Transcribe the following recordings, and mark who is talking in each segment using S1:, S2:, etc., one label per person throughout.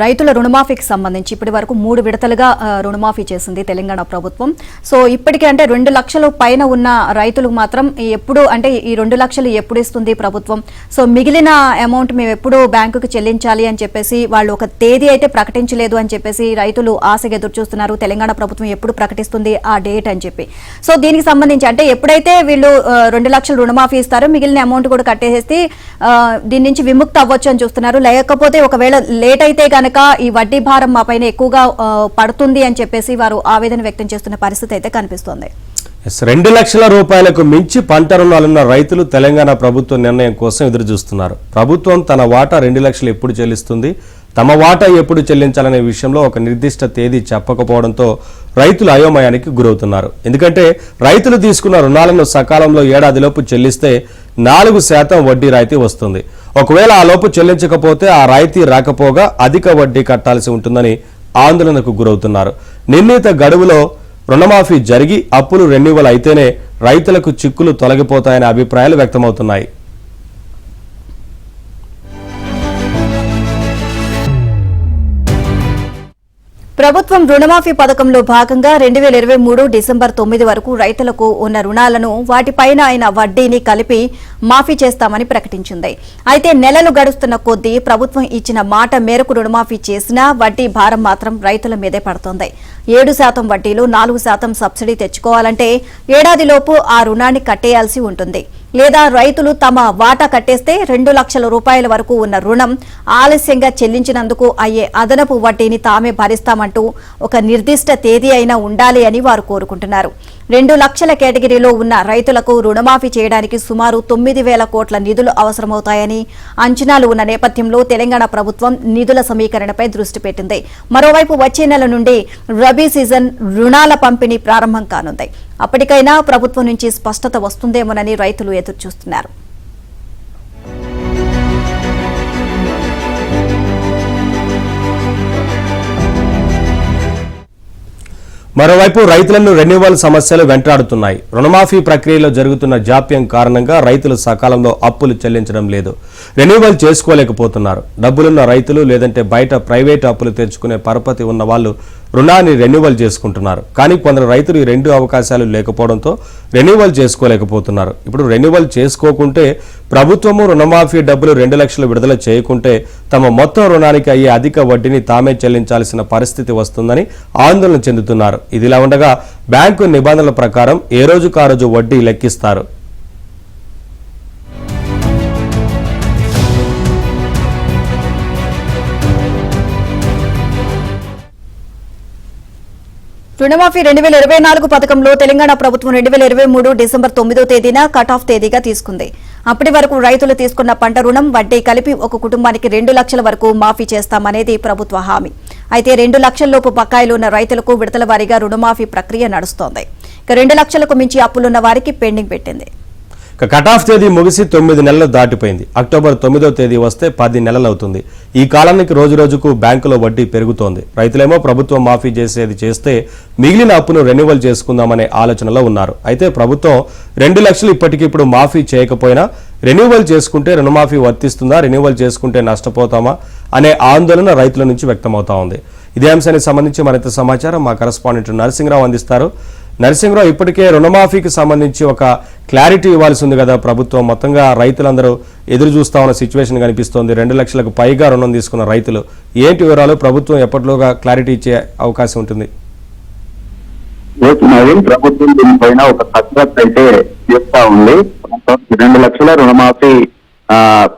S1: రైతుల రుణమాఫీకి సంబంధించి ఇప్పటి వరకు 3 విడతలుగా రుణమాఫీ చేసింది తెలంగాణ ప్రభుత్వం. సో ఇప్పటికే అంటే 2 లక్షల పైన ఉన్న రైతులకు మాత్రం ఎప్పుడు అంటే ఈ 2 లక్షలు ఎప్పుడు ఇస్తుంది ప్రభుత్వం, సో మిగిలిన అమౌంట్ మేము ఎప్పుడు బ్యాంకుకి చెల్లించాలి అని చెప్పేసి వాళ్ళు ఒక తేదీ అయితే ప్రకటించలేదు అని చెప్పేసి రైతులు ఆశగా ఎదురు చూస్తున్నారు. తెలంగాణ ప్రభుత్వం ఎప్పుడు ప్రకటిస్తుంది ఆ డేట్ అని చెప్పి. సో దీనికి సంబంధించి అంటే ఎప్పుడైతే వీళ్ళు 2 లక్షలు రుణమాఫీ ఇస్తారో మిగిలిన అమౌంట్ కూడా కట్టేసి దీని నుంచి విముక్తి అవ్వచ్చు అని చూస్తున్నారు. లేకపోతే ఒకవేళ లేట్ అయితే గనక ఈ వడ్డీ భారం మా పైన ఎక్కువగా పడుతుంది అని చెప్పేసి వారు ఆవేదన వ్యక్తం చేస్తున్న పరిస్థితి అయితే కనిపిస్తోంది.
S2: 2 లక్షల రూపాయలకు మించి పంట రుణాలున్న రైతులు తెలంగాణ ప్రభుత్వ నిర్ణయం కోసం ఎదురు చూస్తున్నారు. ప్రభుత్వం తన వాటా 2 లక్షలు ఎప్పుడు చెల్లిస్తుంది, తమ వాటా ఎప్పుడు చెల్లించాలనే విషయంలో ఒక నిర్దిష్ట తేదీ చెప్పకపోవడంతో రైతులు అయోమయానికి గురవుతున్నారు. ఎందుకంటే రైతులు తీసుకున్న రుణాలను సకాలంలో ఏడాదిలోపు చెల్లిస్తే 4% వడ్డీ రాయితీ వస్తుంది. ఒకవేళ ఆ లోపు చెల్లించకపోతే ఆ రాయితీ రాకపోగా అధిక వడ్డీ కట్టాల్సి ఉంటుందని ఆందోళనకు గురవుతున్నారు. నిర్ణీత గడువులో రుణమాఫీ జరిగి అప్పులు రెన్యువల్ అయితేనే రైతులకు చిక్కులు తొలగిపోతాయనే అభిప్రాయాలు వ్యక్తమవుతున్నాయి.
S1: ప్రభుత్వం రుణమాఫీ పథకంలో భాగంగా 2023 డిసెంబర్ 9 వరకు రైతులకు ఉన్న రుణాలను వాటిపైన అయిన వడ్డీని కలిపి మాఫీ చేస్తామని ప్రకటించింది. అయితే నెలలు గడుస్తున్న కొద్దీ ప్రభుత్వం ఇచ్చిన మాట మేరకు రుణమాఫీ చేసినా వడ్డీ భారం మాత్రం రైతుల మీదే పడుతోంది. 7% వడ్డీలు 4% సబ్సిడీ తెచ్చుకోవాలంటే ఏడాదిలోపు ఆ రుణాన్ని కట్టేయాల్సి ఉంటుంది. లేదా రైతులు తమ వాటా కట్టేస్తే 2 లక్షల రూపాయల వరకు ఉన్న రుణం ఆలస్యంగా చెల్లించినందుకు అయ్యే అదనపు వడ్డీని తామే భరిస్తామంటూ ఒక నిర్దిష్ట తేదీ అయినా ఉండాలి అని వారు కోరుకుంటున్నారు. 2 లక్షల కేటగిరీలో ఉన్న రైతులకు రుణమాఫీ చేయడానికి సుమారు 9,000 కోట్ల నిధులు అవసరమవుతాయని అంచనాలు ఉన్న నేపథ్యంలో తెలంగాణ ప్రభుత్వం నిధుల సమీకరణపై దృష్టి పెట్టింది. మరోవైపు వచ్చే నెల నుండి రబీ సీజన్ రుణాల పంపిణీ ప్రారంభం కానుంది. అప్పటికైనా ప్రభుత్వం నుంచి స్పష్టత వస్తుందేమోనని రైతులు ఎదురుచూస్తున్నారు.
S2: మరోవైపు రైతులను రెన్యువల్ సమస్యలు వెంటాడుతున్నాయి. రుణమాఫీ ప్రక్రియలో జరుగుతున్న జాప్యం కారణంగా రైతులు సకాలంలో అప్పులు చెల్లించడం లేదు, రెన్యువల్ చేసుకోలేకపోతున్నారు. డబ్బులున్న రైతులు లేదంటే బయట ప్రైవేట్ అప్పులు తెచ్చుకునే పరపతి ఉన్న వాళ్ళు రుణాన్ని రెన్యువల్ చేసుకుంటున్నారు. కానీ కొందరు రైతులు ఈ 2 అవకాశాలు లేకపోవడంతో రెన్యువల్ చేసుకోలేకపోతున్నారు. ఇప్పుడు రెన్యువల్ చేసుకోకుంటే ప్రభుత్వము రుణమాఫీ డబ్బులు 2 లక్షలు విడుదల చేయకుంటే తమ మొత్తం రుణానికి అయ్యే అధిక వడ్డీని తామే చెల్లించాల్సిన పరిస్థితి వస్తుందని ఆందోళన చెందుతున్నారు. ఇదిలా ఉండగా బ్యాంకు నిబంధనల ప్రకారం ఏ రోజుకు ఆ రోజు వడ్డీ లెక్కిస్తారు.
S1: రుణమాఫీ 2024 పథకంలో తెలంగాణ ప్రభుత్వం 2023 డిసెంబర్ 9వ తేదీన కట్ ఆఫ్ తేదీగా తీసుకుంది. అప్పటి వరకు రైతులు తీసుకున్న పంట రుణం వడ్డీ కలిపి ఒక కుటుంబానికి 2 లక్షల వరకు మాఫీ చేస్తామనేది ప్రభుత్వ హామీ. అయితే 2 లక్షల లోపు బకాయిలు ఉన్న రైతులకు విడతల వారీగా రుణమాఫీ ప్రక్రియ నడుస్తోంది. ఇక 2 లక్షలకు మించి అప్పులున్న వారికి పెండింగ్ పెట్టింది.
S2: కట్ ఆఫ్ తేదీ ముగిసి 9 నెలలు దాటిపోయింది. అక్టోబర్ 9వ తేదీ వస్తే 10 నెలలు అవుతుంది. ఈ కాలానికి రోజు రోజుకు బ్యాంకులో వడ్డీ పెరుగుతోంది. రైతులేమో ప్రభుత్వం మాఫీ చేసేది చేస్తే మిగిలిన అప్పును రెన్యువల్ చేసుకుందామనే ఆలోచనలో ఉన్నారు. అయితే ప్రభుత్వం 2 లక్షలు ఇప్పటికిప్పుడు మాఫీ చేయకపోయినా రెన్యువల్ చేసుకుంటే రుణమాఫీ వర్తిస్తుందా, రెన్యువల్ చేసుకుంటే నష్టపోతామా అనే ఆందోళన రైతుల నుంచి వ్యక్తమవుతా ఉంది. ఇదే అంశానికి సంబంధించి మరింత సమాచారం మా కరెస్పాండెంట్ నరసింహరావు అందిస్తారు. నరసింహరావు, ఇప్పటికే రుణమాఫీకి సంబంధించి ఒక క్లారిటీ ఇవ్వాల్సి ఉంది కదా ప్రభుత్వం. మొత్తంగా రైతులందరూ ఎదురు చూస్తా ఉన్న సిచ్యువేషన్ కనిపిస్తోంది. 2 లక్షలకు పైగా రుణం తీసుకున్న రైతులు ఏంటి వివరాలు? ప్రభుత్వం ఎప్పటిలోగా క్లారిటీ ఇచ్చే అవకాశం ఉంటుంది?
S3: ప్రభుత్వం దీనిపైన ఒక కసరత్తు అయితే చేస్తా ఉంది. 2 లక్షల రుణమాఫీ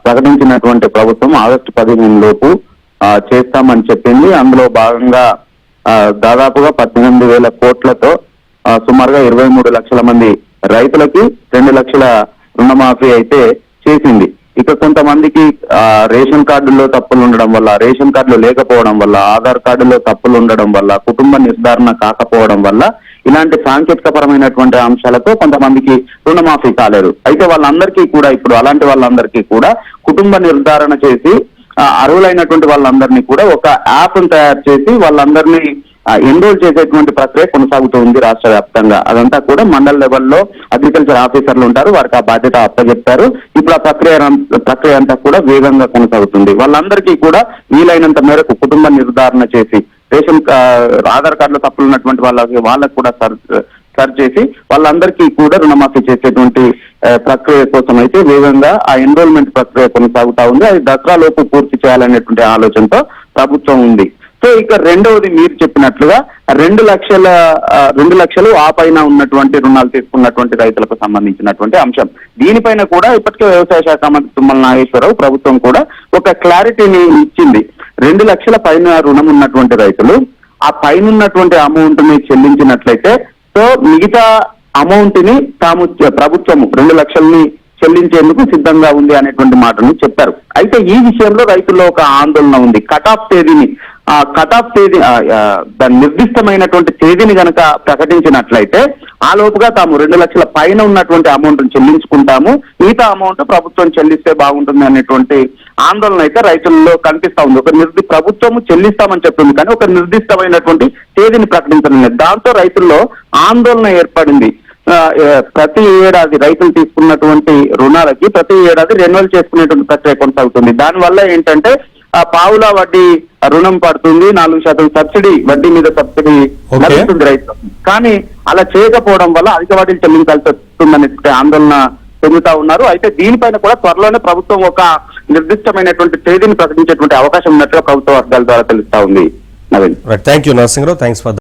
S3: ప్రకటించినటువంటి ప్రభుత్వం ఆగస్టు 15 లోపు చేస్తామని చెప్పింది. అందులో భాగంగా దాదాపుగా 18,000 కోట్లతో సుమారుగా 23 లక్షల మంది రైతులకి 2 లక్షల రుణమాఫీ అయితే చేసింది. ఇక కొంతమందికి రేషన్ కార్డుల్లో తప్పులు ఉండడం వల్ల, రేషన్ కార్డులు లేకపోవడం వల్ల, ఆధార్ కార్డులో తప్పులు ఉండడం వల్ల, కుటుంబ నిర్ధారణ కాకపోవడం వల్ల ఇలాంటి సాంకేతిక పరమైనటువంటి అంశాలతో కొంతమందికి రుణమాఫీ కాలేదు. అయితే వాళ్ళందరికీ కూడా ఇప్పుడు అలాంటి వాళ్ళందరికీ కూడా కుటుంబ నిర్ధారణ చేసి అర్హులైనటువంటి వాళ్ళందరినీ కూడా ఒక యాప్ తయారు చేసి వాళ్ళందరినీ ఎన్రోల్ చేసేటువంటి ప్రక్రియ కొనసాగుతూ ఉంది రాష్ట్ర వ్యాప్తంగా. అదంతా కూడా మండల లెవెల్లో అగ్రికల్చర్ ఆఫీసర్లు ఉంటారు, వారికి ఆ బాధ్యత అప్పచెప్తారు. ఇప్పుడు ఆ ప్రక్రియ అంతా కూడా వేగంగా కొనసాగుతుంది. వాళ్ళందరికీ కూడా వీలైనంత మేరకు కుటుంబ నిర్ధారణ చేసి రేషన్ ఆధార్ కార్డులో తప్పులు ఉన్నటువంటి వాళ్ళకు కూడా సరి చేసి వాళ్ళందరికీ కూడా రుణమాఫీ చేసేటువంటి ప్రక్రియ కోసం అయితే వేగంగా ఆ ఎన్రోల్మెంట్ ప్రక్రియ కొనసాగుతా ఉంది. అది దసరా లోపు పూర్తి చేయాలనేటువంటి ఆలోచనతో ప్రభుత్వం ఉంది. సో ఇక రెండవది మీరు చెప్పినట్లుగా 2 లక్షలు ఆ పైన ఉన్నటువంటి రుణాలు తీసుకున్నటువంటి రైతులకు సంబంధించినటువంటి అంశం. దీనిపైన కూడా ఇప్పటికే వ్యవసాయ శాఖ మంత్రి తుమ్మల నాగేశ్వరరావు ప్రభుత్వం కూడా ఒక క్లారిటీని ఇచ్చింది. 2 లక్షల పైన రుణం ఉన్నటువంటి రైతులు ఆ పైన ఉన్నటువంటి అమౌంట్ ని చెల్లించినట్లయితే సో మిగతా అమౌంట్ ని ప్రభుత్వము 2 లక్షల్ని చెల్లించేందుకు సిద్ధంగా ఉంది అనేటువంటి మాటను చెప్పారు. అయితే ఈ విషయంలో రైతుల్లో ఒక ఆందోళన ఉంది. కటాఫ్ తేదీని దాని నిర్దిష్టమైనటువంటి తేదీని గనక ప్రకటించినట్లయితే ఆ లోపుగా తాము 2 లక్షల పైన ఉన్నటువంటి అమౌంట్ చెల్లించుకుంటాము, మిగతా అమౌంట్ ప్రభుత్వం చెల్లిస్తే బాగుంటుంది అనేటువంటి ఆందోళన అయితే రైతుల్లో కనిపిస్తా ఉంది. ప్రభుత్వము చెల్లిస్తామని చెప్తుంది కానీ ఒక నిర్దిష్టమైనటువంటి తేదీని ప్రకటించడం లేదు. దాంతో రైతుల్లో ఆందోళన ఏర్పడింది. ప్రతి ఏడాది రైతులు తీసుకున్నటువంటి రుణాలకి ప్రతి ఏడాది రెన్యువల్ చేసుకునేటువంటి ప్రక్రియ కొనసాగుతుంది. దానివల్ల ఏంటంటే పావులా వడ్డీ రుణం పడుతుంది, 4% సబ్సిడీ వడ్డీ మీద సబ్సిడీ లభిస్తుంది రైతులకు. కానీ అలా చేయకపోవడం వల్ల అధిక వడ్డీలు చెల్లించాల్సి వస్తుందనే ఆందోళన చెందుతా ఉన్నారు. అయితే దీనిపైన కూడా త్వరలోనే ప్రభుత్వం ఒక నిర్దిష్టమైనటువంటి తేదీని ప్రకటించేటువంటి అవకాశం ఉన్నట్టుగా ప్రభుత్వ వర్గాల ద్వారా తెలుస్తా ఉంది. Naveen,
S2: thank you Narasimharao, thanks for